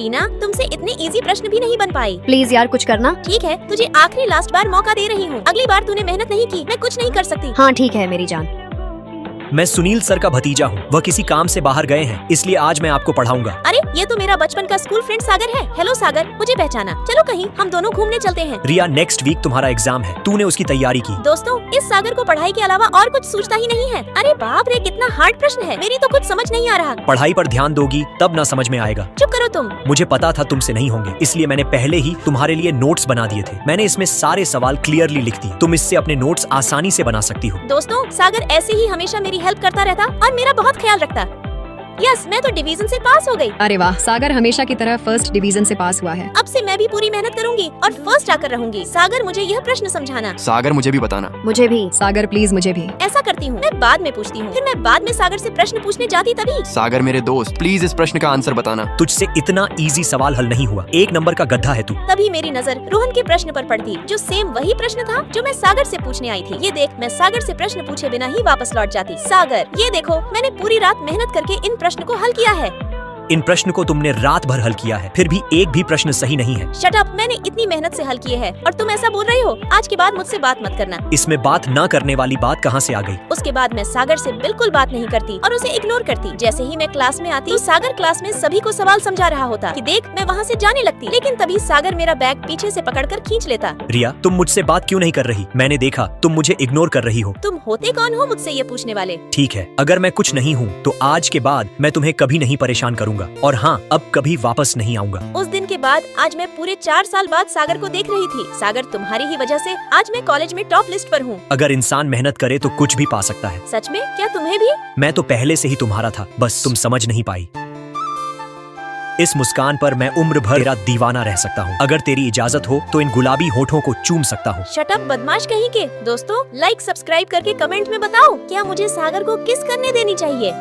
टीना, तुमसे इतने इजी प्रश्न भी नहीं बन पाए। प्लीज यार कुछ करना। ठीक है, तुझे आखिरी लास्ट बार मौका दे रही हूँ। अगली बार तूने मेहनत नहीं की, मैं कुछ नहीं कर सकती। हाँ ठीक है मेरी जान। मैं सुनील सर का भतीजा हूँ। वह किसी काम से बाहर गए हैं, इसलिए आज मैं आपको पढ़ाऊंगा। अरे ये तो मेरा बचपन का स्कूल फ्रेंड सागर है। हेलो सागर, मुझे पहचाना? चलो कहीं हम दोनों घूमने चलते हैं। रिया, नेक्स्ट वीक तुम्हारा एग्जाम है, तूने उसकी तैयारी की? दोस्तों, इस सागर को पढ़ाई के अलावा और कुछ सूझता ही नहीं है। अरे बाप रे, कितना हार्ड प्रश्न है, मेरी तो कुछ समझ नहीं आ रहा। पढ़ाई पर ध्यान दोगी तब ना समझ में आएगा। चुप करो तुम। मुझे पता था तुमसे नहीं होंगे, इसलिए मैंने पहले ही तुम्हारे लिए नोट्स बना दिए थे। मैंने इसमें सारे सवाल क्लियरली लिख दिए। तुम इससे अपने नोट्स आसानी से बना सकती हो। दोस्तों, सागर ऐसे ही हमेशा मेरी हेल्प करता रहता और मेरा बहुत ख्याल रखता। यस, मैं तो डिवीजन से पास हो गई। अरे वाह, सागर हमेशा की तरह फर्स्ट डिवीजन से पास हुआ है। अब से मैं भी पूरी मेहनत करूंगी और फर्स्ट आकर रहूंगी। सागर, मुझे यह प्रश्न समझाना। सागर मुझे भी बताना। मुझे भी। सागर प्लीज मुझे भी। ऐसा करती हूँ, मैं बाद में पूछती हूँ। फिर मैं बाद में सागर से प्रश्न पूछने जाती तभी। सागर मेरे दोस्त, प्लीज इस प्रश्न का आंसर बताना। तुझसे इतना इजी सवाल हल नहीं हुआ। 1 नंबर का गधा है तू। तभी मेरी नजर रोहन के प्रश्न पर पड़ती, जो सेम वही प्रश्न था जो मैं सागर से पूछने आई थी। ये देख, मैं सागर से प्रश्न पूछे बिना ही वापस लौट जाती। सागर, ये देखो, मैंने पूरी रात मेहनत करके इन प्रश्न को हल किया है। इन प्रश्न को तुमने रात भर हल किया है, फिर भी एक भी प्रश्न सही नहीं है। शट अप, मैंने इतनी मेहनत से हल किए हैं और तुम ऐसा बोल रहे हो? आज के बाद मुझसे बात मत करना। इसमें बात न करने वाली बात कहाँ से आ गई? उसके बाद मैं सागर से बिल्कुल बात नहीं करती और उसे इग्नोर करती। जैसे ही मैं क्लास में आती, तो सागर क्लास में सभी को सवाल समझा रहा होता कि देख, मैं वहाँ से जाने लगती। लेकिन तभी सागर मेरा बैग पीछे से पकड़कर खींच लेता। रिया, तुम मुझसे बात क्यों नहीं कर रही? मैंने देखा तुम मुझे इग्नोर कर रही हो। तुम होते कौन हो मुझसे ये पूछने वाले? ठीक है, अगर मैं कुछ नहीं हूँ तो आज के बाद मैं तुम्हें कभी नहीं परेशान करूंगा, और हाँ, अब कभी वापस नहीं आऊंगा। उस दिन के बाद आज मैं पूरे 4 साल बाद सागर को देख रही थी। सागर, तुम्हारी ही वजह से आज मैं कॉलेज में टॉप लिस्ट पर हूँ। अगर इंसान मेहनत करे तो कुछ भी पा सकता है। सच में? क्या तुम्हें भी? मैं तो पहले से ही तुम्हारा था, बस तुम समझ नहीं पाई। इस मुस्कान पर मैं उम्र भर तेरा दीवाना रह सकता हूँ। अगर तेरी इजाजत हो तो इन गुलाबी होठों को चूम सकता हूँ। शट अप बदमाश कहीं के। दोस्तों, लाइक सब्सक्राइब करके कमेंट में बताओ, क्या मुझे सागर को किस करने देनी चाहिए?